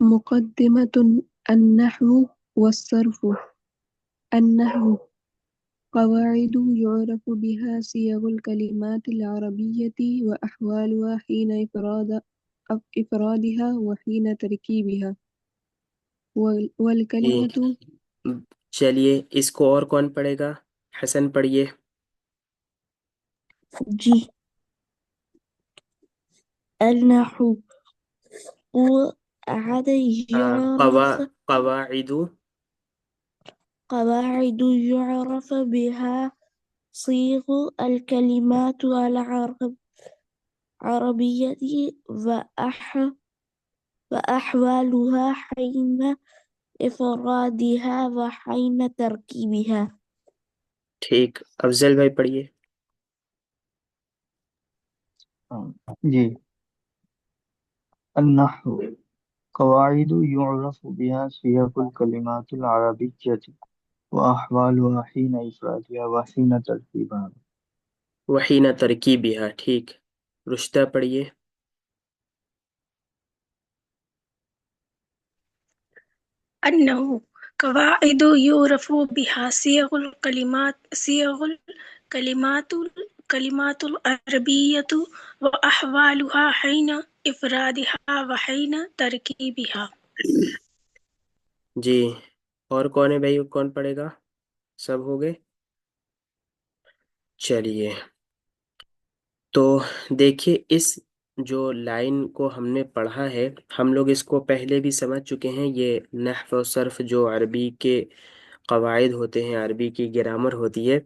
مقدمة. النحو والصرف. النحو قواعد يعرف بها صيغ الكلمات العربية وأحوالها حين إفرادها وحين تركيبها. جی والكلمة. چلیے اس کو اور کون پڑھے گا؟ حسن پڑھیے۔ جی، النحو قواعد قواعد يعرف بها صيغ الكلمات العربية وأحوالها حين إفرادها وحين تركيبها. ٹھیک، افضل بھائی پڑھیے۔ جی، النحو قواعد يعرف بها صيغ الكلمات العربية وأحوالها حين إفرادها وحين ترتيبها. وحین ترکیبها، ٹھیک، رشتہ پڑھیے۔ أنه قواعد يعرف بها الكلمات العربية وأحوالها حين إفرادها وحين تركيبها. جی، اور کون ہے بھائی، کون پڑھے گا؟ سب ہو گئے؟ چلیے، تو دیکھیے اس جو لائن کو ہم نے پڑھا ہے، ہم لوگ اس کو پہلے بھی سمجھ چکے ہیں۔ یہ نحو و صرف جو عربی کے قواعد ہوتے ہیں، عربی کی گرامر ہوتی ہے،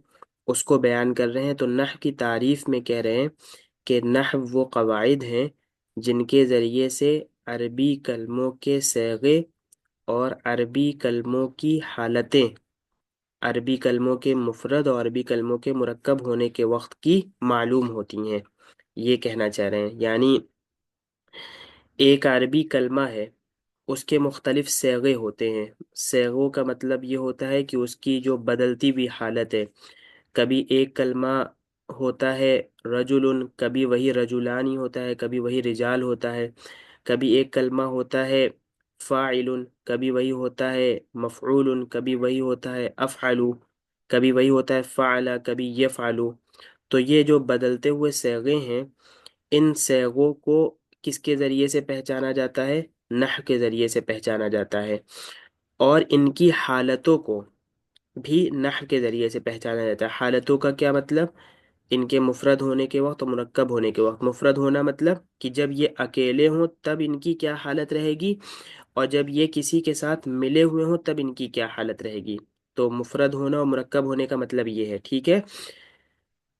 اس کو بیان کر رہے ہیں۔ تو نحو کی تعریف میں کہہ رہے ہیں کہ نحو وہ قواعد ہیں جن کے ذریعے سے عربی کلموں کے صیغے اور عربی کلموں کی حالتیں، عربی کلموں کے مفرد اور عربی کلموں کے مرکب ہونے کے وقت کی معلوم ہوتی ہیں، یہ کہنا چاہ رہے ہیں۔ یعنی ایک عربی کلمہ ہے، اس کے مختلف صیغے ہوتے ہیں۔ صیغوں کا مطلب یہ ہوتا ہے کہ اس کی جو بدلتی ہوئی حالت ہے، کبھی ایک کلمہ ہوتا ہے رجل، کبھی وہی رجلان ہی ہوتا ہے، کبھی وہی رجال ہوتا ہے، کبھی ایک کلمہ ہوتا ہے فاعل، کبھی وہی ہوتا ہے مفعول، کبھی وہی ہوتا ہے افعل، کبھی وہی ہوتا ہے فعل، کبھی یفعل۔ تو یہ جو بدلتے ہوئے صیغے ہیں، ان صیغوں کو کس کے ذریعے سے پہچانا جاتا ہے؟ نحو کے ذریعے سے پہچانا جاتا ہے، اور ان کی حالتوں کو بھی نحو کے ذریعے سے پہچانا جاتا ہے۔ حالتوں کا کیا مطلب؟ ان کے مفرد ہونے کے وقت اور مرکب ہونے کے وقت۔ مفرد ہونا مطلب کہ جب یہ اکیلے ہوں تب ان کی کیا حالت رہے گی، اور جب یہ کسی کے ساتھ ملے ہوئے ہوں تب ان کی کیا حالت رہے گی۔ تو مفرد ہونا اور مرکب ہونے کا مطلب یہ ہے، ٹھیک ہے۔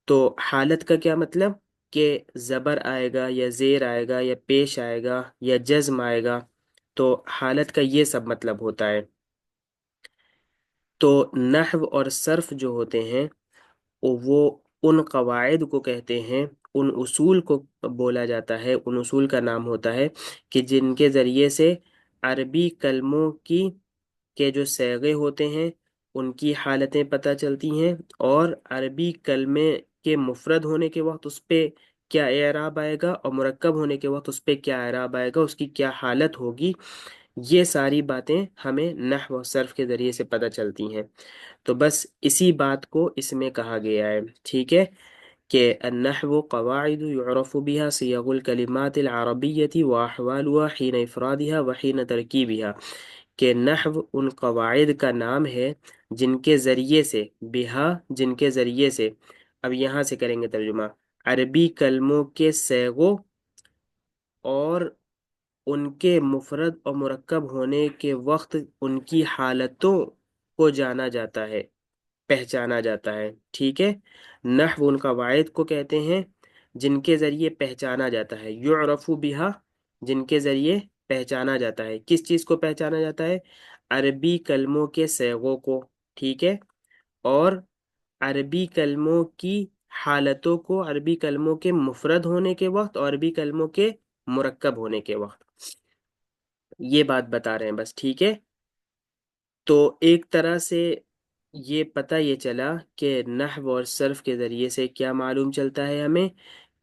تو حالت کا کیا مطلب؟ کہ زبر آئے گا یا زیر آئے گا یا پیش آئے گا یا جزم آئے گا، تو حالت کا یہ سب مطلب ہوتا ہے۔ تو نحو اور صرف جو ہوتے ہیں، وہ ان قواعد کو کہتے ہیں، ان اصول کو بولا جاتا ہے، ان اصول کا نام ہوتا ہے کہ جن کے ذریعے سے عربی کلموں کی کے جو صیغے ہوتے ہیں ان کی حالتیں پتہ چلتی ہیں، اور عربی کلمے کے مفرد ہونے کے وقت اس پہ کیا اعراب آئے گا، اور مرکب ہونے کے وقت اس پہ کیا اعراب آئے گا، اس کی کیا حالت ہوگی۔ یہ ساری باتیں ہمیں نحو و صرف کے ذریعے سے پتہ چلتی ہیں۔ تو بس اسی بات کو اس میں کہا گیا ہے، ٹھیک ہے، کہ النحو قواعد يعرف بها صيغ الكلمات العربية وأحوالها حين إفرادها وحين تركيبها، کہ نحو ان قواعد کا نام ہے جن کے ذریعے سے، بہا جن کے ذریعے سے، اب یہاں سے کریں گے ترجمہ، عربی کلموں کے صیغوں اور ان کے مفرد اور مرکب ہونے کے وقت ان کی حالتوں کو جانا جاتا ہے، پہچانا جاتا ہے، ٹھیک ہے۔ نحو ان قواعد کو کہتے ہیں جن کے ذریعے پہچانا جاتا ہے، یعرف بہا، جن کے ذریعے پہچانا جاتا ہے۔ کس چیز کو پہچانا جاتا ہے؟ عربی کلموں کے صیغوں کو، ٹھیک ہے، اور عربی کلموں کی حالتوں کو، عربی کلموں کے مفرد ہونے کے وقت اور عربی کلموں کے مرکب ہونے کے وقت، یہ بات بتا رہے ہیں بس، ٹھیک ہے۔ تو ایک طرح سے یہ پتہ یہ چلا کہ نحو اور صرف کے ذریعے سے کیا معلوم چلتا ہے ہمیں،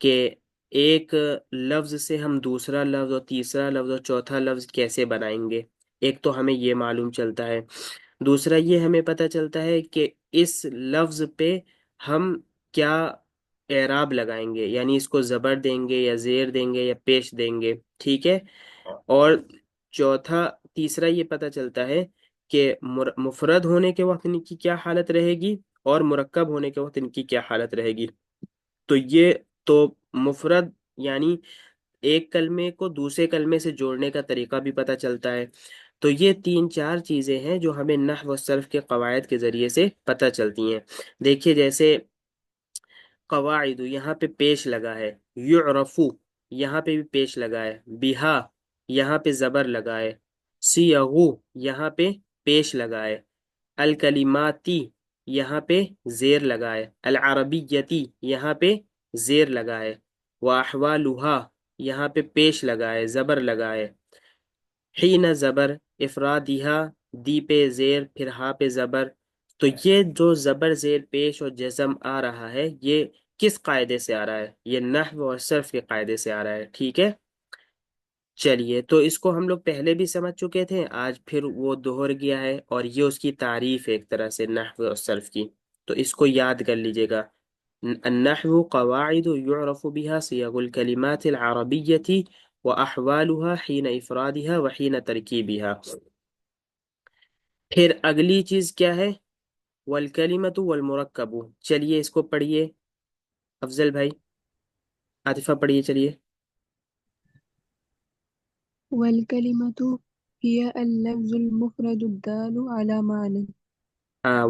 کہ ایک لفظ سے ہم دوسرا لفظ اور تیسرا لفظ اور چوتھا لفظ کیسے بنائیں گے، ایک تو ہمیں یہ معلوم چلتا ہے، دوسرا یہ ہمیں پتہ چلتا ہے کہ اس لفظ پہ ہم کیا اعراب لگائیں گے، یعنی اس کو زبر دیں گے یا زیر دیں گے یا پیش دیں گے، ٹھیک ہے۔ اور تیسرا یہ پتہ چلتا ہے کہ مفرد ہونے کے وقت ان کی کیا حالت رہے گی اور مرکب ہونے کے وقت ان کی کیا حالت رہے گی۔ تو یہ تو مفرد یعنی ایک کلمے کو دوسرے کلمے سے جوڑنے کا طریقہ بھی پتہ چلتا ہے۔ تو یہ 3-4 چیزیں ہیں جو ہمیں نحو و صرف کے قواعد کے ذریعے سے پتہ چلتی ہیں۔ دیکھیے جیسے قواعد یہاں پہ پیش لگا ہے، یعرفو یہاں پہ بھی پیش لگا ہے، بہا یہاں پہ زبر لگا ہے، سیغو یہاں پہ پیش لگا ہے، الکلماتی یہاں پہ زیر لگا ہے، العربیتی یہاں پہ زیر لگا ہے، واحوالہا یہاں پہ پیش لگا ہے، زبر لگا ہے، حین زبر، افرادیہا دی پہ زیر پھر ہا پہ زبر۔ تو یہ جو زبر زیر پیش اور جزم آ رہا ہے یہ کس قاعدے سے آ رہا ہے؟ یہ نحو اور صرف کے قاعدے سے آ رہا ہے، ٹھیک ہے۔ چلیے تو اس کو ہم لوگ پہلے بھی سمجھ چکے تھے، آج پھر وہ دوہر گیا ہے اور یہ اس کی تعریف ہے ایک طرح سے نحو اور صرف کی، تو اس کو یاد کر لیجئے گا۔ النحو قواعد يعرف بها صيغ الكلمات العربية وأحوالها حين إفرادها وحين تركيبها۔ پھر اگلی چیز کیا ہے؟ والکلمۃ والمرکب۔ چلیے اس کو پڑھیے، افضل بھائی، عاطفہ پڑھیے چلیے۔ والكلمة هي اللفظ المفرد الدال على معنى.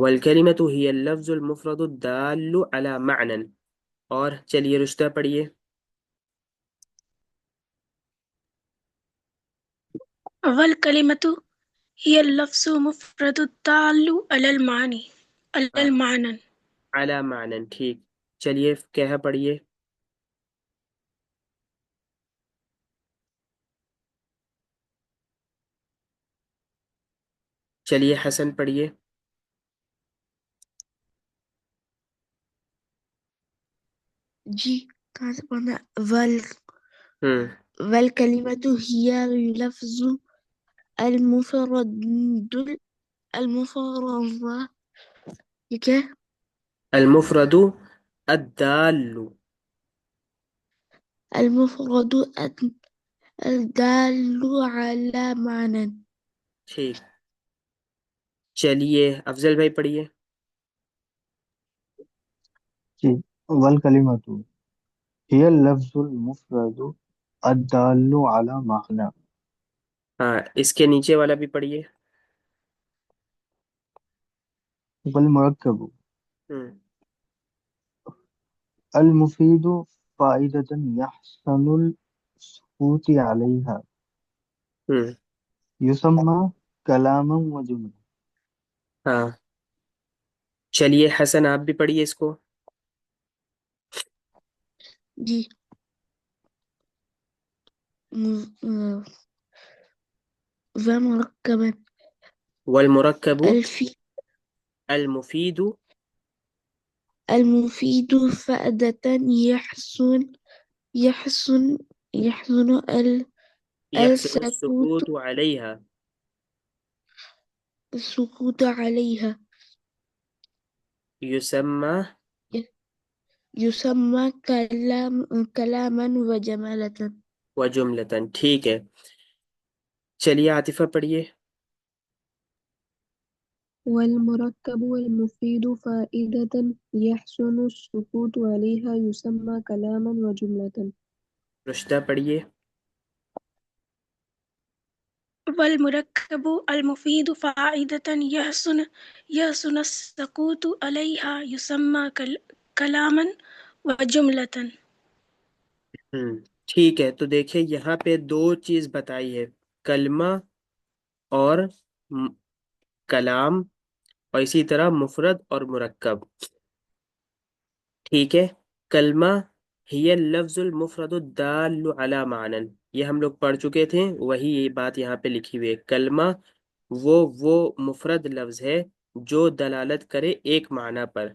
والکلمۃ هي اللفظ المفرد الدال على معنى۔ اور چلیے رشتہ پڑھیے۔ والکلمۃ هي اللفظ مفرد الدال على المعنى على المعنى على معنى، ٹھیک، چلیے کہہ پڑھیے۔ چلیے حسن پڑھیے۔ جی کہاں سے پڑھنا ہے؟ والکلمۃ ہی لفظ المفرد یہ کیا ہے؟ المفرد الدال، المفرد الدال على معنى۔ ٹھیک، چلیے افضل بھائی پڑھیے۔ جی والکلمۃ هي اللفظ المفرد الدال على معنى ہاں اس کے نیچے والا بھی پڑھیے۔ والمرکب المفيد فائدة يحسن السكوت عليها يسمى كلاما وجملة۔ ہاں چلیے حسن آپ بھی پڑھیے اس کو۔ جی ومرکبا والمرکب الفی المفید المفيد فائدة يحسن يحسن السکوت علیہا السكوت عليها يسمى كلاما وجملة۔ وجملة، ٹھیک ہے۔ چلیے عاطفہ پڑھیے۔ والمركب المفيد فائدة يحسن السكوت عليها يسمى كلاما وجملة. رشدہ پڑھیے۔ والمركب المفيد فائدة يحسن السكوت عليها يسمى كلاما وجملة۔ ٹھیک ہے، تو دیکھیں یہاں پہ 2 چیز بتائی ہے، کلمہ اور کلام، اور اسی طرح مفرد اور مرکب، ٹھیک ہے۔ کلمہ ہی اللفظ المفرد الدال علی معنی، یہ ہم لوگ پڑھ چکے تھے، وہی یہ بات یہاں پہ لکھی ہوئی ہے۔ کلمہ وہ مفرد لفظ ہے جو دلالت کرے ایک معنی پر،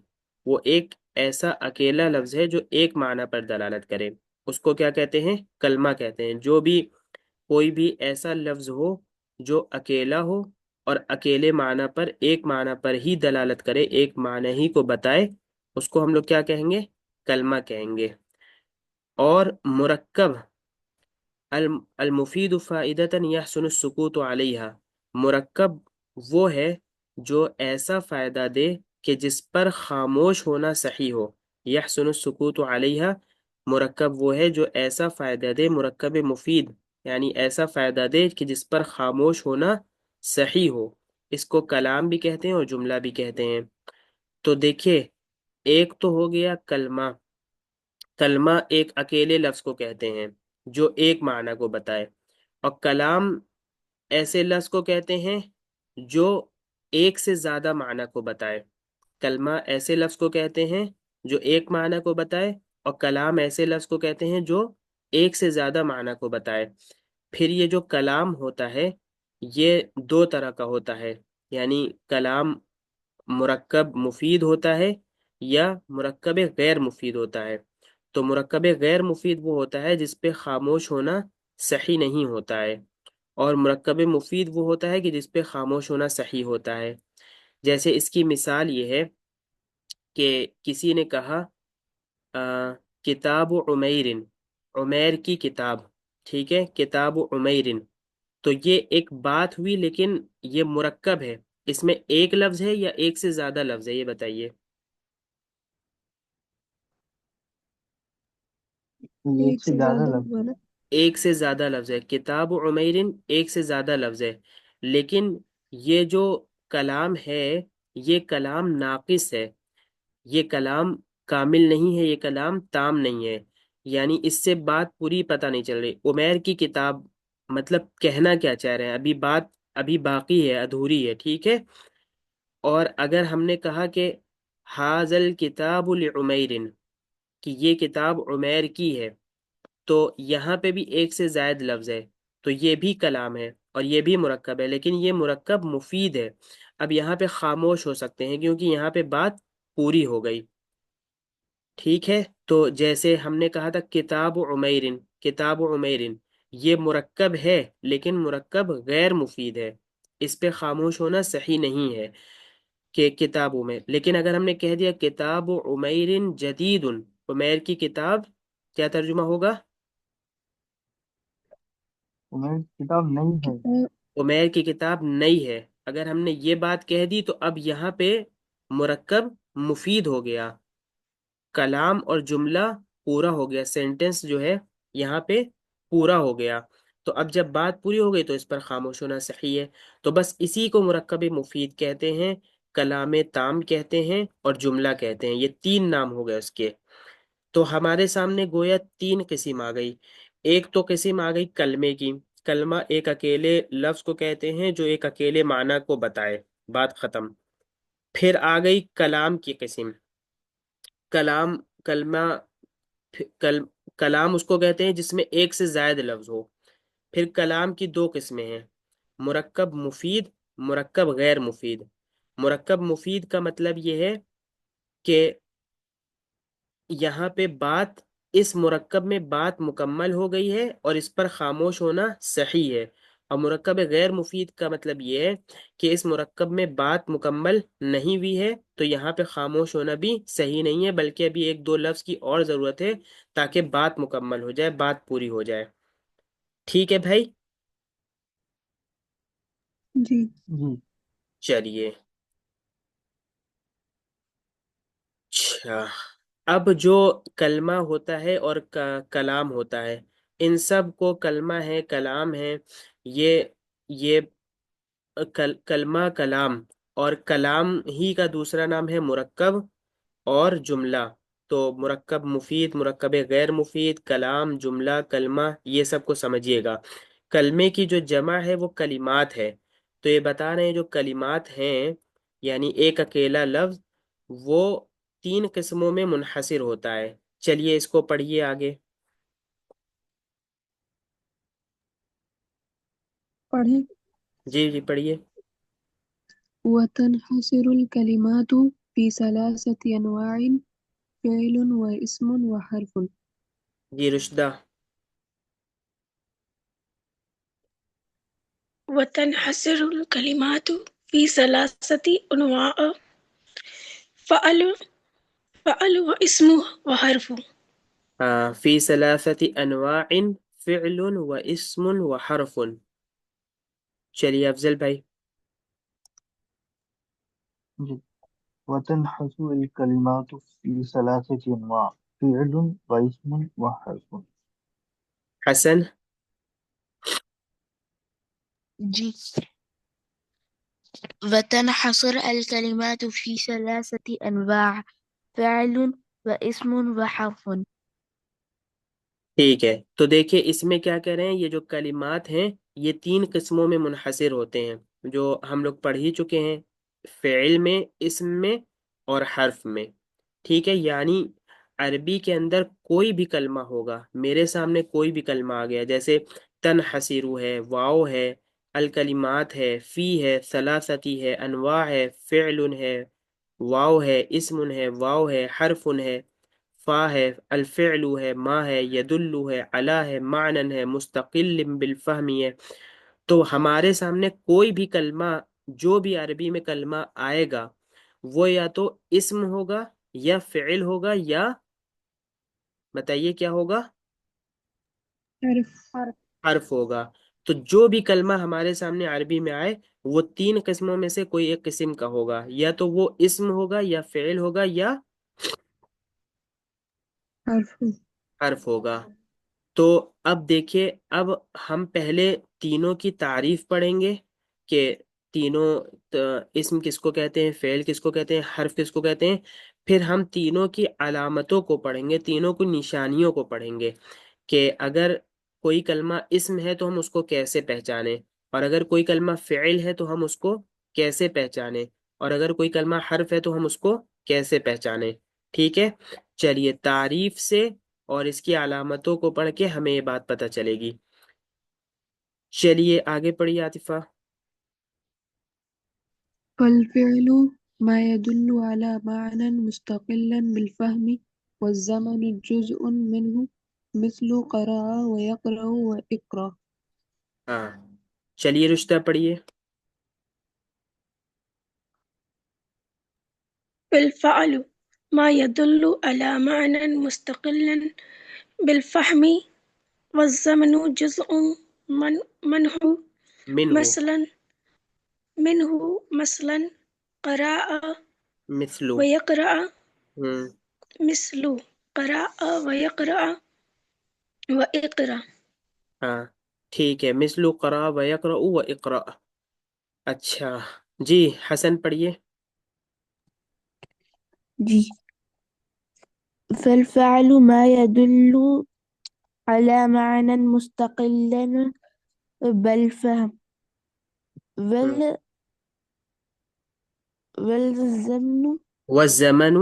وہ ایک ایسا اکیلا لفظ ہے جو ایک معنی پر دلالت کرے۔ اس کو کیا کہتے ہیں؟ کلمہ کہتے ہیں۔ جو بھی کوئی بھی ایسا لفظ ہو جو اکیلا ہو اور اکیلے معنی پر، ایک معنی پر ہی دلالت کرے، ایک معنی ہی کو بتائے، اس کو ہم لوگ کیا کہیں گے؟ کلمہ کہیں گے۔ اور مرکب، المفید فائدتاً یحسن السکوت علیہا، مرکب وہ ہے جو ایسا فائدہ دے کہ جس پر خاموش ہونا صحیح ہو۔ یحسن السکوت علیہا، مرکب وہ ہے جو ایسا فائدہ دے، مرکب مفید یعنی ایسا فائدہ دے کہ جس پر خاموش ہونا صحیح ہو۔ اس کو کلام بھی کہتے ہیں اور جملہ بھی کہتے ہیں۔ تو دیکھیے، ایک تو ہو گیا کلمہ۔ کلمہ ایک اکیلے لفظ کو کہتے ہیں جو ایک معنی کو بتائے، اور کلام ایسے لفظ کو کہتے ہیں جو ایک سے زیادہ معنی کو بتائے۔ کلمہ ایسے لفظ کو کہتے ہیں جو ایک معنی کو بتائے، اور کلام ایسے لفظ کو کہتے ہیں جو ایک سے زیادہ معنی کو بتائے۔ پھر یہ جو کلام ہوتا ہے یہ دو طرح کا ہوتا ہے، یعنی کلام مرکب مفید ہوتا ہے یا مرکب غیر مفید ہوتا ہے۔ تو مرکب غیر مفید وہ ہوتا ہے جس پہ خاموش ہونا صحیح نہیں ہوتا ہے، اور مرکب مفید وہ ہوتا ہے کہ جس پہ خاموش ہونا صحیح ہوتا ہے۔ جیسے اس کی مثال یہ ہے کہ کسی نے کہا کتاب عمیر، عمیر کی کتاب، ٹھیک ہے، کتاب عمیر، تو یہ ایک بات ہوئی، لیکن یہ مرکب ہے۔ اس میں ایک لفظ ہے یا ایک سے زیادہ لفظ ہے، یہ بتائیے۔ یہ ایک ایک سے سے زیادہ زیادہ لفظ ہے۔ والا۔ ایک سے زیادہ لفظ ہے، کتاب عمیرن ایک سے زیادہ لفظ ہے، لیکن یہ جو کلام ہے یہ کلام ناقص ہے، یہ کلام کامل نہیں ہے، یہ کلام تام نہیں ہے، یعنی اس سے بات پوری پتہ نہیں چل رہی۔ عمیر کی کتاب مطلب کہنا کیا چاہ رہے ہیں؟ ابھی بات ابھی باقی ہے، ادھوری ہے، ٹھیک ہے۔ اور اگر ہم نے کہا کہ حاضل کتاب لعمیرن، کہ یہ کتاب عمیر کی ہے، تو یہاں پہ بھی ایک سے زائد لفظ ہے، تو یہ بھی کلام ہے اور یہ بھی مرکب ہے، لیکن یہ مرکب مفید ہے۔ اب یہاں پہ خاموش ہو سکتے ہیں کیونکہ یہاں پہ بات پوری ہو گئی، ٹھیک ہے۔ تو جیسے ہم نے کہا تھا کتاب عمیرن، کتاب عمیرن یہ مرکب ہے لیکن مرکب غیر مفید ہے، اس پہ خاموش ہونا صحیح نہیں ہے کہ کتابوں میں۔ لیکن اگر ہم نے کہہ دیا کتاب عمیر جدید، عمیر کی کتاب، کیا ترجمہ ہوگا؟ عمر کی کتاب نہیں ہے۔ کتاب عمیر کی کتاب نئی ہے، اگر ہم نے یہ بات کہہ دی تو اب یہاں پہ مرکب مفید ہو گیا، کلام اور جملہ پورا ہو گیا، سینٹنس جو ہے یہاں پہ پورا ہو گیا۔ تو اب جب بات پوری ہو گئی تو اس پر خاموش ہونا صحیح ہے۔ تو بس اسی کو مرکب مفید کہتے ہیں، کلام تام کہتے ہیں اور جملہ کہتے ہیں، یہ تین نام ہو گئے اس کے۔ تو ہمارے سامنے گویا تین قسم آ گئی۔ ایک تو قسم آ گئی کلمے کی، کلمہ ایک اکیلے لفظ کو کہتے ہیں جو ایک اکیلے معنی کو بتائے، بات ختم۔ پھر آ گئی کلام کی قسم، کلام، کلمہ، کل کلام اس کو کہتے ہیں جس میں ایک سے زائد لفظ ہو۔ پھر کلام کی دو قسمیں ہیں، مرکب مفید، مرکب غیر مفید۔ مرکب مفید کا مطلب یہ ہے کہ یہاں پہ بات، اس مرکب میں بات مکمل ہو گئی ہے اور اس پر خاموش ہونا صحیح ہے۔ اور مرکب غیر مفید کا مطلب یہ ہے کہ اس مرکب میں بات مکمل نہیں ہوئی ہے، تو یہاں پہ خاموش ہونا بھی صحیح نہیں ہے، بلکہ ابھی ایک دو لفظ کی اور ضرورت ہے تاکہ بات مکمل ہو جائے، بات پوری ہو جائے۔ ٹھیک ہے بھائی؟ جی۔ جی۔ چلیے، اچھا، اب جو کلمہ ہوتا ہے اور کلام ہوتا ہے، ان سب کو کلمہ ہے، کلام ہے، یہ کلمہ، کلام، اور کلام ہی کا دوسرا نام ہے مرکب اور جملہ۔ تو مرکب مفید، مرکب غیر مفید، کلام، جملہ، کلمہ، یہ سب کو سمجھیے گا۔ کلمے کی جو جمع ہے وہ کلمات ہے، تو یہ بتا رہے ہیں جو کلمات ہیں یعنی ایک اکیلا لفظ، وہ تین قسموں میں منحصر ہوتا ہے۔ چلیے اس کو پڑھیے آگے۔ پڑھیں۔ جی جی پڑھیے۔ وتنحصر الكلمات في ثلاثة أنواع: فعل واسم وحرف۔ جی رشدہ. وتنحصر الكلمات في ثلاثة أنواع: فعل فعل واسم وحرف. فی ثلاثة انواع: فعل و اسم و حرف. چلیے افضل بھائی. جی. وتنحصر الكلمات في ثلاثة أنواع: فعل واسم وحرف. حسن. جی. وتنحصر الكلمات في ثلاثة أنواع: فعل واسم وحرف. ٹھیک ہے، تو دیکھیں اس میں کیا کہہ رہے ہیں، یہ جو کلمات ہیں یہ تین قسموں میں منحصر ہوتے ہیں جو ہم لوگ پڑھ ہی چکے ہیں، فعل میں، اسم میں اور حرف میں. ٹھیک ہے، یعنی عربی کے اندر کوئی بھی کلمہ ہوگا، میرے سامنے کوئی بھی کلمہ آ گیا جیسے تنحصرو ہے، واو ہے، الکلمات ہے، فی ہے، ثلاثتی ہے، انواع ہے، فعل ہے، واو ہے، اسم ہے، واو ہے، حرف ہے، فا ہے، الفعل ہے، ما ہے، یدل ہے، علا ہے، معنن ہے، مستقل بالفہم ہے. تو ہمارے سامنے کوئی بھی کلمہ، جو بھی عربی میں کلمہ آئے گا وہ یا تو اسم ہوگا یا فعل ہوگا یا بتائیے کیا ہوگا، حرف. حرف ہوگا. تو جو بھی کلمہ ہمارے سامنے عربی میں آئے وہ تین قسموں میں سے کوئی ایک قسم کا ہوگا، یا تو وہ اسم ہوگا یا فعل ہوگا یا حرف. حرف ہوگا. تو اب دیکھیے، اب ہم پہلے تینوں کی تعریف پڑھیں گے کہ تینوں اسم کس کو کہتے ہیں، فعل کس کو کہتے ہیں، حرف کس کو کہتے ہیں. پھر ہم تینوں کی علامتوں کو پڑھیں گے، تینوں کی نشانیوں کو پڑھیں گے کہ اگر کوئی کلمہ اسم ہے تو ہم اس کو کیسے پہچانیں، اور اگر کوئی کلمہ فعل ہے تو ہم اس کو کیسے پہچانیں، اور اگر کوئی کلمہ حرف ہے تو ہم اس کو کیسے پہچانیں. ٹھیک ہے، چلیے تعریف سے اور اس کی علامتوں کو پڑھ کے ہمیں یہ بات پتہ چلے گی. چلیے آگے پڑھیے عاطفہ. فالفعل ما يدل على معنى مستقلا بالفهم والزمن جزء منه مثل قرأ ويقرأ وإقرأ. ہاں چلیے رشتہ پڑھیے. بالفعل ما يدل على معنى مستقل بالفهم والزمن جزء منه منہ. مثلا مثلا قراء مثلو. ويقرأ ہوں. مثل قراء ويقرأ وإقرأ. ہاں ٹھیک ہے، مثل قرأ و یقرأ و اقرأ. اچھا جی حسن پڑھیے. جی. فالفعل ما يدل على معنى مستقلا بالفهم ہوں. وال والزمن والزمن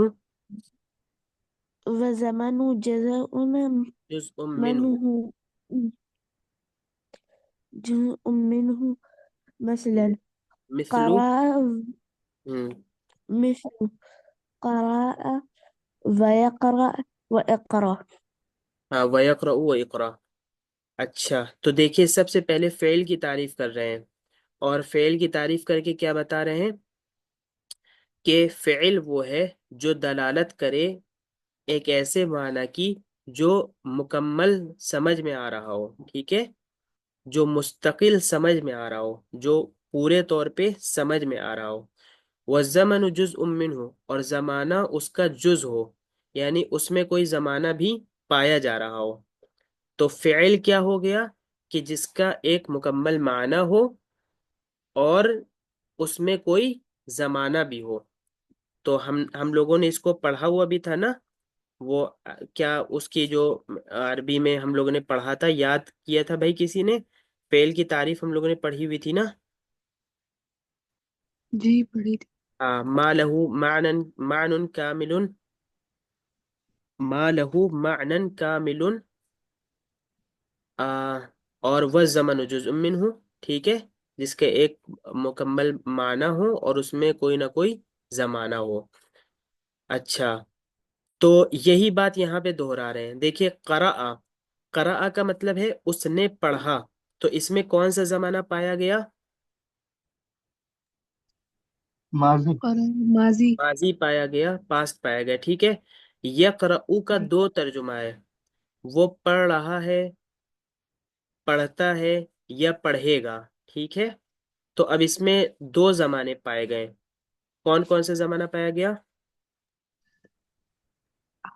وزمن جزاء جزء منه. منه جزء منه مثلا مثل. قرأ ہوں. مثل قراء ويقرأ وإقرأ. ہاں وَيَقْرَأُ وَإِقْرَأ. اچھا تو دیکھیے سب سے پہلے فعل کی تعریف کر رہے ہیں، اور فعل کی تعریف کر کے کیا بتا رہے ہیں کہ فعل وہ ہے جو دلالت کرے ایک ایسے معنی کی جو مکمل سمجھ میں آ رہا ہو. ٹھیک ہے، جو مستقل سمجھ میں آ رہا ہو، جو پورے طور پہ سمجھ میں آ رہا ہو. والزمن جزء منہ، اور زمانہ اس کا جز ہو، یعنی اس میں کوئی زمانہ بھی پایا جا رہا ہو. تو فعل کیا ہو گیا کہ جس کا ایک مکمل معنی ہو اور اس میں کوئی زمانہ بھی ہو. تو ہم لوگوں نے اس کو پڑھا ہوا بھی تھا نا، وہ کیا اس کی جو عربی میں ہم لوگوں نے پڑھا تھا، یاد کیا تھا بھائی کسی نے؟ فعل کی تعریف ہم لوگوں نے پڑھی ہوئی تھی نا. جی پڑھی تھی. ما له معنى كامل، ما له معنى كامل، اور وہ زمن جزء منہ. ٹھیک ہے، جس کے ایک مکمل معنی ہو اور اس میں کوئی نہ کوئی زمانہ ہو. اچھا تو یہی بات یہاں پہ دہرا رہے ہیں. دیکھیے قرأ، قرأ کا مطلب ہے اس نے پڑھا. تو اس میں کون سا زمانہ پایا گیا؟ ماضی. ماضی. ماضی پایا گیا، پاسٹ پایا گیا. ٹھیک ہے. یقرأ کا دو ترجمہ ہے، وہ پڑھ رہا ہے، پڑھتا ہے، یا پڑھے گا. ٹھیک ہے. تو اب اس میں دو زمانے پائے گئے. کون کون سے زمانہ پایا گیا؟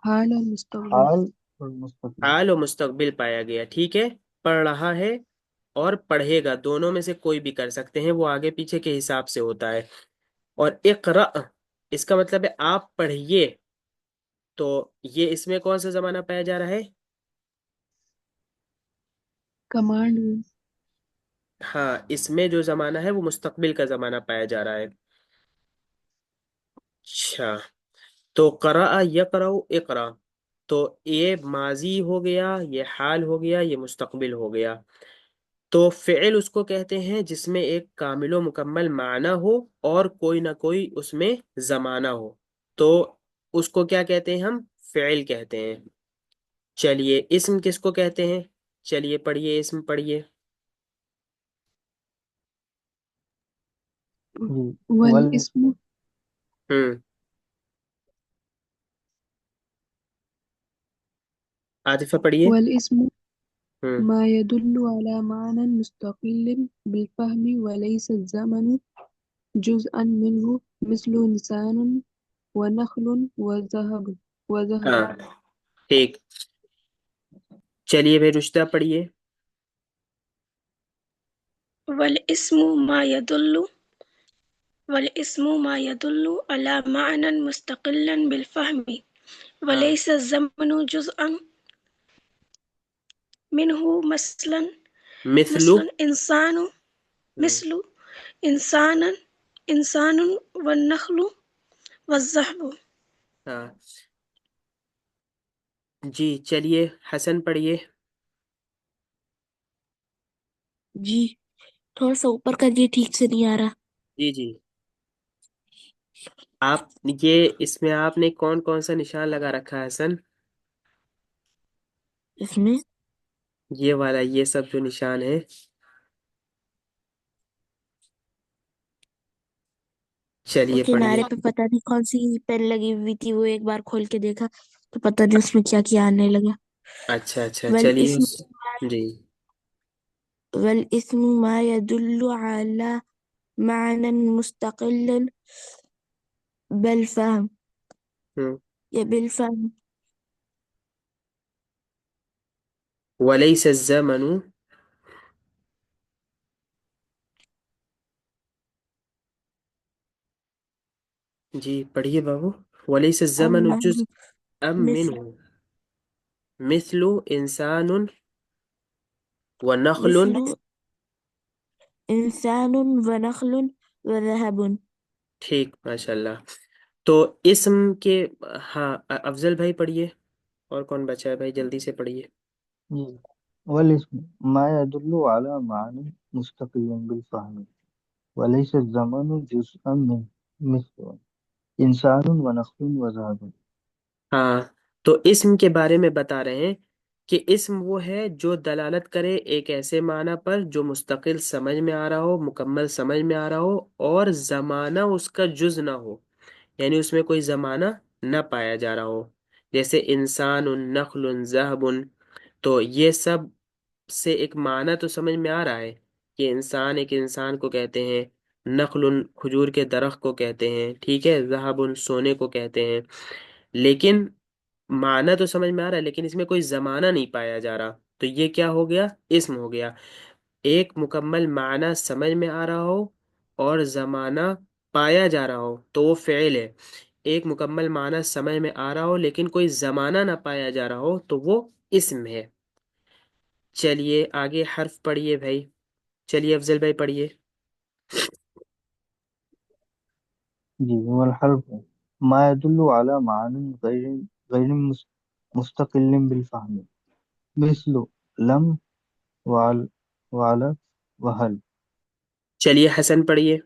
حال اور مستقبل. حال اور مستقبل. حال و مستقبل پایا گیا. ٹھیک ہے. پڑھ رہا ہے اور پڑھے گا، دونوں میں سے کوئی بھی کر سکتے ہیں، وہ آگے پیچھے کے حساب سے ہوتا ہے. اور اقرأ اس کا مطلب ہے آپ پڑھیے. تو یہ اس میں کون سا زمانہ پایا جا رہا ہے؟ کمانڈ میں. ہاں، اس میں جو زمانہ ہے وہ مستقبل کا زمانہ پایا جا رہا ہے. اچھا. تو قرأ یقرأ اقرأ، تو یہ ماضی ہو گیا، یہ حال ہو گیا، یہ مستقبل ہو گیا. تو فعل اس کو کہتے ہیں جس میں ایک کامل و مکمل معنی ہو اور کوئی نہ کوئی اس میں زمانہ ہو، تو اس کو کیا کہتے ہیں؟ ہم فعل کہتے ہیں. چلیے اسم کس کو کہتے ہیں؟ چلیے پڑھیے، اسم پڑھیے. جی. والاسم. ہوں عاطفہ پڑھیے. والاسم ہوں ما يدل على معنى مستقل بالفهم وليس الزمن جزءا منه مثل إنسان ونخل وذهب. ہاں ٹھیک. چلیے بھائی رشتہ پڑھیے. والاسم ما يدل والاسم ما يدل على معنى مستقلا بالفهم ہاں وليس الزمن جزءا منه مثلا مثلو. إنسان ہوں مثل إنسان والنخل والذهب. ہاں جی. چلیے حسن پڑھیے. جی تھوڑا سا اوپر کریے، ٹھیک سے نہیں آ رہا. جی جی. آپ یہ اس میں آپ نے کون کون سا نشان لگا رکھا ہے حسن؟ اس میں یہ والا، یہ سب جو نشان ہے. وہ چلیے پڑھیے. کنارے پہ پتہ نہیں کون سی پین لگی ہوئی تھی، وہ ایک بار کھول کے دیکھا تو پتہ نہیں اس میں کیا کیا آنے لگا. اچھا اچھا چلیے. والاسم جی. والاسم ما يدل على معنى مستقل بالفهم ہوں یا بالفهم. وليس الزمن. جی پڑھیے بابو. وليس الزمن أم جزءا مثل منه مثل إنسان ونخل. مثل إنسان ونخل وذهب. ٹھیک ماشاء اللہ. تو اسم کے، ہاں افضل بھائی پڑھیے. اور کون بچا ہے بھائی؟ جلدی سے پڑھیے. جی. والاسم ما يدل على معنى مستقل بالفهم وليس الزمن جزءا منه مثل إنسان ونخل وذهب. ہاں تو اسم کے بارے میں بتا رہے ہیں کہ اسم وہ ہے جو دلالت کرے ایک ایسے معنی پر جو مستقل سمجھ میں آ رہا ہو، مکمل سمجھ میں آ رہا ہو، اور زمانہ اس کا جز نہ ہو، یعنی اس میں کوئی زمانہ نہ پایا جا رہا ہو. جیسے انسان، نخل، ذہب. تو یہ سب سے ایک معنی تو سمجھ میں آ رہا ہے کہ انسان ایک انسان کو کہتے ہیں، نخل کھجور کے درخت کو کہتے ہیں، ٹھیک ہے، ذہب سونے کو کہتے ہیں. لیکن معنی تو سمجھ میں آ رہا ہے، لیکن اس میں کوئی زمانہ نہیں پایا جا رہا. تو یہ کیا ہو گیا؟ اسم ہو گیا. ایک مکمل معنی سمجھ میں آ رہا ہو اور زمانہ پایا جا رہا ہو تو وہ فعل ہے. ایک مکمل معنی سمجھ میں آ رہا ہو لیکن کوئی زمانہ نہ پایا جا رہا ہو تو وہ اسم ہے. چلیے آگے حرف پڑھیے بھائی. چلیے افضل بھائی پڑھیے. جی. والحرف ما يدل على معنى غير مستقل بالفهم مثل لم وعلى وهل. چلیے حسن پڑھیے.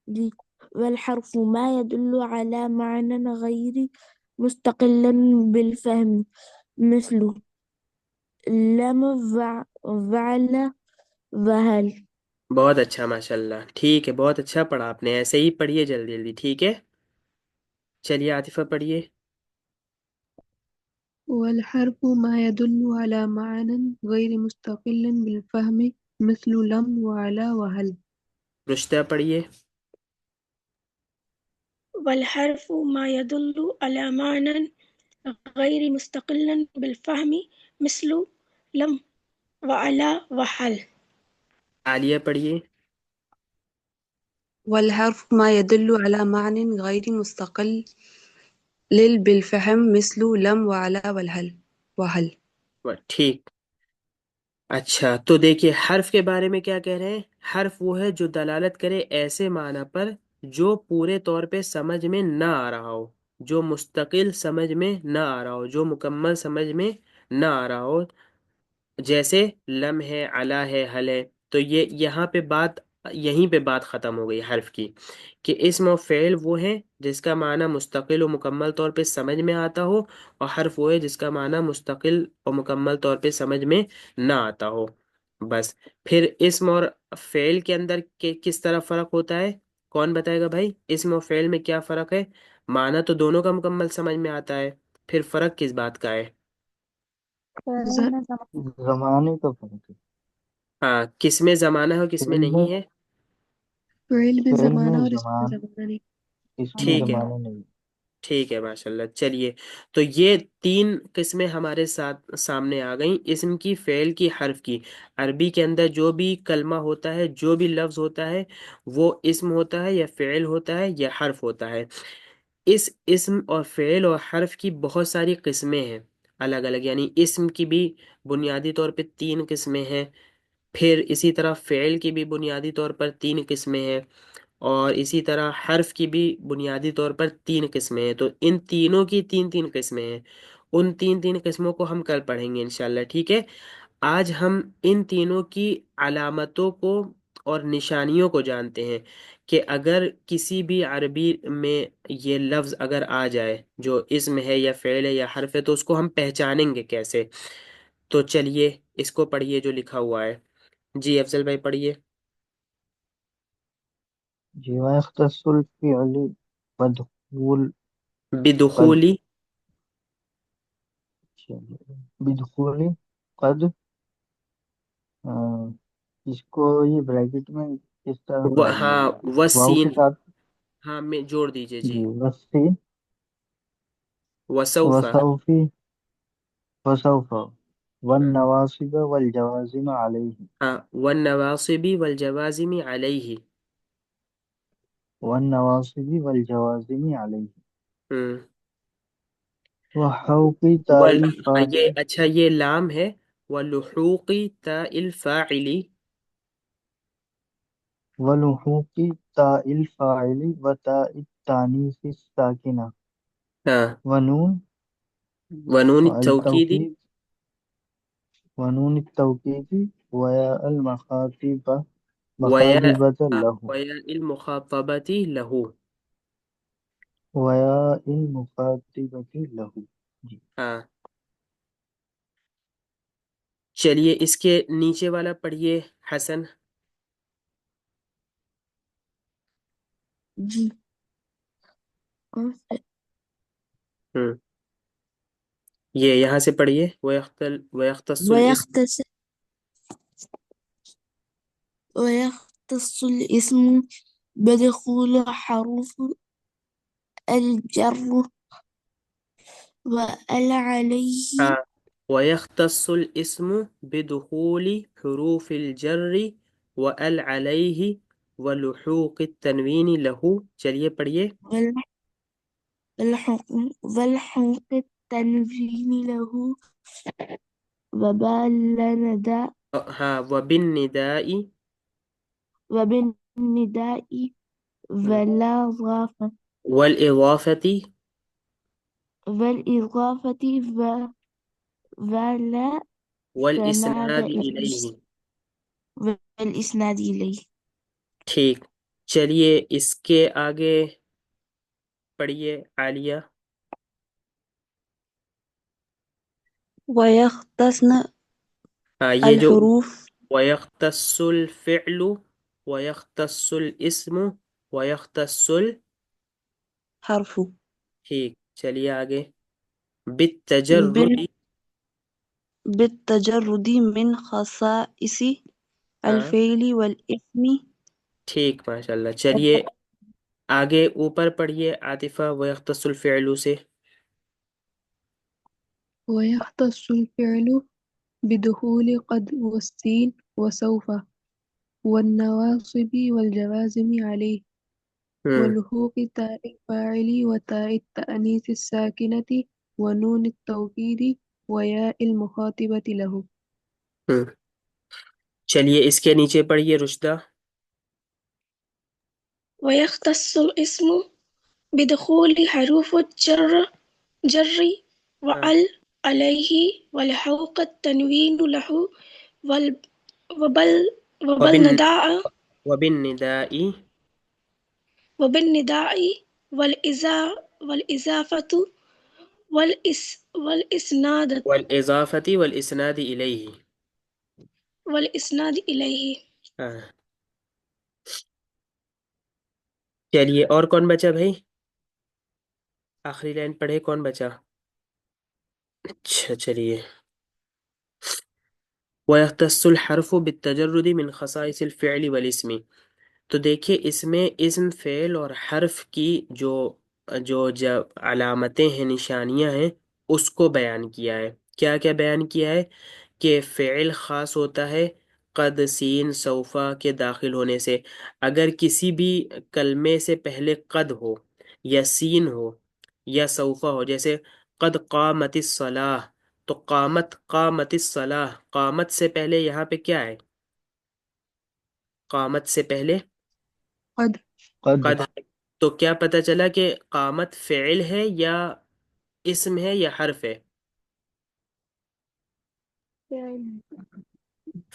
جی والحرف ما يدل على معنى غير مستقل بالفهم مثل لم فعل وهل. بہت اچھا ماشاءاللہ، ٹھیک ہے، بہت اچھا پڑھا آپ نے، ایسے ہی پڑھیے جلدی جلدی، ٹھیک ہے؟ چلیے عاطفہ پڑھیے۔ والحرف ما يدل على معنى غير مستقل بالفهم مثل لم وعلى وهل. رشتہ پڑھیے۔ والحرف ما يدل على معنى غير مستقل بالفهم مثل لم وعلى وحل. عالیہ پڑھیے۔ والحرف ما يدل على معنى غير مستقل بالفهم مثل لم وعلى وهل. ٹھیک، اچھا تو دیکھیے حرف کے بارے میں کیا کہہ رہے ہیں؟ حرف وہ ہے جو دلالت کرے ایسے معنی پر جو پورے طور پہ سمجھ میں نہ آ رہا ہو، جو مستقل سمجھ میں نہ آ رہا ہو، جو مکمل سمجھ میں نہ آ رہا ہو، جیسے لم ہے، علا ہے، حل ہے۔ تو یہیں پہ بات ختم ہو گئی حرف کی، کہ اسم و فعل وہ ہے جس کا معنی مستقل و مکمل طور پہ سمجھ میں آتا ہو، اور حرف وہ ہے جس کا معنی مستقل اور مکمل طور پہ سمجھ میں نہ آتا ہو۔ بس پھر اسم اور فعل کے اندر کس طرح فرق ہوتا ہے؟ کون بتائے گا بھائی؟ اسم و فعل میں کیا فرق ہے؟ معنی تو دونوں کا مکمل سمجھ میں آتا ہے، پھر فرق کس بات کا ہے؟ زمانے کا فرق ہے، ہاں، کس میں زمانہ ہے اور کس میں فعل میں نہیں ہے؟ فعل میں فعل زمانہ میں اور اس میں زمان زمانہ نہیں. اس میں ٹھیک ہے، زمانہ نہیں۔ ٹھیک ہے ماشاءاللہ۔ چلیے تو یہ تین قسمیں ہمارے ساتھ سامنے آ گئیں، اسم کی، فعل کی، حرف کی۔ عربی کے اندر جو بھی کلمہ ہوتا ہے، جو بھی لفظ ہوتا ہے، وہ اسم ہوتا ہے یا فعل ہوتا ہے یا حرف ہوتا ہے۔ اس اسم اور فعل اور حرف کی بہت ساری قسمیں ہیں الگ الگ، یعنی اسم کی بھی بنیادی طور پہ تین قسمیں ہیں، پھر اسی طرح فعل کی بھی بنیادی طور پر تین قسمیں ہیں، اور اسی طرح حرف کی بھی بنیادی طور پر تین قسمیں ہیں۔ تو ان تینوں کی تین تین قسمیں ہیں، ان تین تین قسموں کو ہم کل پڑھیں گے انشاءاللہ، ٹھیک ہے؟ آج ہم ان تینوں کی علامتوں کو اور نشانیوں کو جانتے ہیں، کہ اگر کسی بھی عربی میں یہ لفظ اگر آ جائے جو اسم ہے یا فعل ہے یا حرف ہے، تو اس کو ہم پہچانیں گے کیسے؟ تو چلیے اس کو پڑھیے جو لکھا ہوا ہے۔ جی افضل بھائی پڑھیے۔ جی ويختص الفعل بدخول قد بدخولی، بدخول قد آ، اس کو یہ بریکٹ میں کس طرح پڑھا جائے ہاں گا؟ واؤ وسین، کے ساتھ؟ ہاں میں جوڑ دیجئے جی، جی وسین وسوفا، وسوفی وسوف ہاں والنواصب والجوازم عليه ہاں، والنواصب والجوازم علیہ، والنواصب والجوازم عليه ہوں، وحوق تاء یہ الفاعل اچھا یہ لام ہے، ولحوق تاء الفاعل، ولحوق تاء الفاعل وتاء التانيث الساكنة ہاں، ونون ونون التوکید، التوكيد ونون التوكيد وياء المخاطب ویا مخاطبة له ویا المخاطبۃ لہ، وياء المخاطبة له جی ہاں۔ چلیے اس کے نیچے والا پڑھیے حسن۔ جی ہوں، یہ یہاں سے پڑھیے، وَيَخْتَصُّ الْإِسْمُ، ويختص ويختص الاسم بدخول حروف الجر وال عليه ہاں، وَيَخْتَصُّ الْإِسْمُ بِدُخُولِ حُرُوفِ الْجَرِّ وَأَلْ عَلَيْهِ وَلُحُوقِ التَّنْوِينِ لَهُ۔ چلیے پڑھیے۔ والحوق التنوين له وبالنداء ہاں، وَبِالنِّدَاءِ، وبالنداء والإضافة وَالْإِضَافَةِ، والإضافة ولا سناد وَالْإِسْنَادِ إليه إِلَيْهِ۔ والإسناد إليه. ٹھیک، چلیے اس کے آگے پڑھیے عالیہ. ويختصن ہاں یہ جو الحروف وَيَخْتَصُّ الْفِعْلُ وَيَخْتَصُّ الْإِسْمُ وَيَخْتَصُّ حرف ٹھیک. چلیے آگے. بال بالتجرد. بالتجرد من خصائص ہاں الفعل والاسم. ٹھیک ماشاء اللہ. چلیے آگے اوپر پڑھیے عاطفہ وَيَخْتَصُّ الْفِعْلُ سے. ويختص الفعل بدخول قد والسين وسوف والنواصب والجوازم عليه ہم ولحوق تاء الفاعل وتاء التأنيث الساكنة ونون التوكيد وياء المخاطبة له. ہم چلیے اس کے نیچے پڑھیے رشدہ. ويختص الاسم بدخول حروف جر ہاں وعل عليه ولحوق التنوين له وال- وبل وبن وبالنداء وبالنداء وبالنداء والإضافة والإسناد والإضافة والإسناد إليه. إليه. ہاں چلیے اور کون بچا بھائی؟ آخری لائن پڑھے کون بچا؟ اچھا چلیے. وَيَخْتَصُّ الْحَرْفُ بِالتَّجَرُّدِ مِنْ خَصَائِصِ الْفِعْلِ وَالِاسْمِ. تو دیکھیے اس میں اسم فعل اور حرف کی جو جو علامتیں ہیں نشانیاں ہیں اس کو بیان کیا ہے. کیا کیا بیان کیا ہے؟ کہ فعل خاص ہوتا ہے قد سین سوفا کے داخل ہونے سے. اگر کسی بھی کلمے سے پہلے قد ہو یا سین ہو یا سوفا ہو، جیسے قد قامت الصلاح، تو قامت الصلاح، قامت سے پہلے یہاں پہ کیا ہے؟ قامت سے پہلے قد قد قد ہے. تو کیا پتہ چلا کہ قامت فعل ہے یا اسم ہے یا حرف ہے؟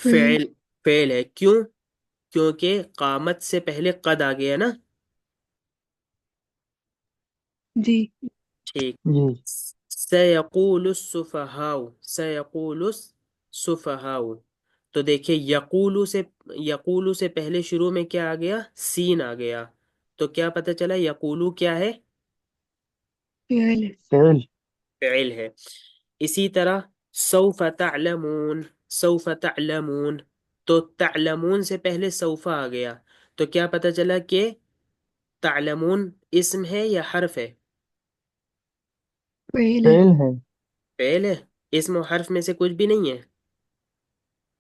فعل فعل ہے. کیوں؟ کیونکہ قامت سے پہلے قد آ گیا نا. جی ٹھیک. جی سَيَقُولُ السُّفَهَاءُ سَيَقُولُ السُّفَهَاءُ. تو دیکھیے یقولو سے پہلے شروع میں کیا آ گیا؟ سین آ گیا. تو کیا پتہ چلا یقولو کیا ہے؟ فعل فعل فعل ہے. اسی طرح سوف تعلمون، سوف تعلمون، تو تعلمون سے پہلے سوف آ گیا. تو کیا پتہ چلا کہ تعلمون اسم ہے یا حرف ہے؟ فعل فعل ہے. فعل ہے. اسم و حرف میں سے کچھ بھی نہیں ہے.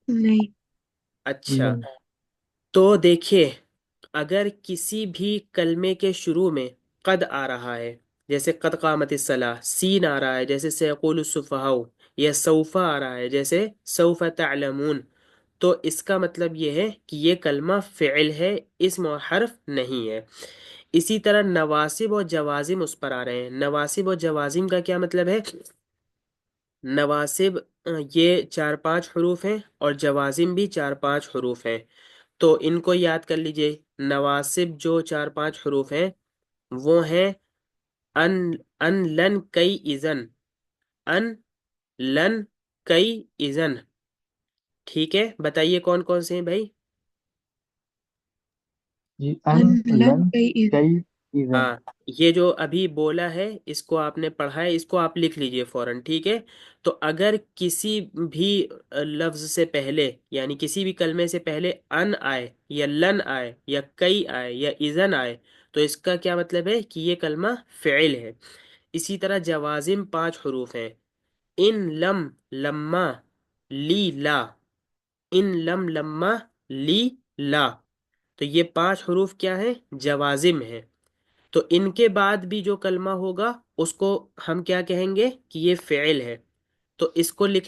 نہیں اچھا نہیں. تو دیکھیے اگر کسی بھی کلمے کے شروع میں قد آ رہا ہے، جیسے قد قامت الصلاح، سین آ رہا ہے جیسے سیقول السفہاء، یا سوف آ رہا ہے جیسے سوف تعلمون، تو اس کا مطلب یہ ہے کہ یہ کلمہ فعل ہے، اسم و حرف نہیں ہے. اسی طرح نواسب و جوازم اس پر آ رہے ہیں. نواسب و جوازم کا کیا مطلب ہے؟ نواسب یہ 4-5 حروف ہیں اور جوازم بھی 4-5 حروف ہیں. تو ان کو یاد کر لیجئے. نواسب جو 4-5 حروف ہیں وہ ہیں ان لن کئی اذن، ان لن کئی اذن. ٹھیک ہے بتائیے کون کون سے ہیں بھائی؟ جی ان لن لن کئی کئی اذن. ہاں یہ جو ابھی بولا ہے اس کو آپ نے پڑھا ہے، اس کو آپ لکھ لیجئے فوراً. ٹھیک ہے. تو اگر کسی بھی لفظ سے پہلے یعنی کسی بھی کلمے سے پہلے ان آئے یا لن آئے یا کئی آئے یا اذن آئے تو اس کا کیا مطلب ہے کہ یہ کلمہ فعل ہے. اسی طرح جوازم 5 حروف ہیں. ان لم لما لی لا، ان لم لما لی لا، تو یہ 5 حروف کیا ہیں؟ جوازم ہیں. تو ان کے بعد بھی جو کلمہ ہوگا اس کو ہم کیا کہیں گے کہ یہ فعل ہے. تو اس کو لکھ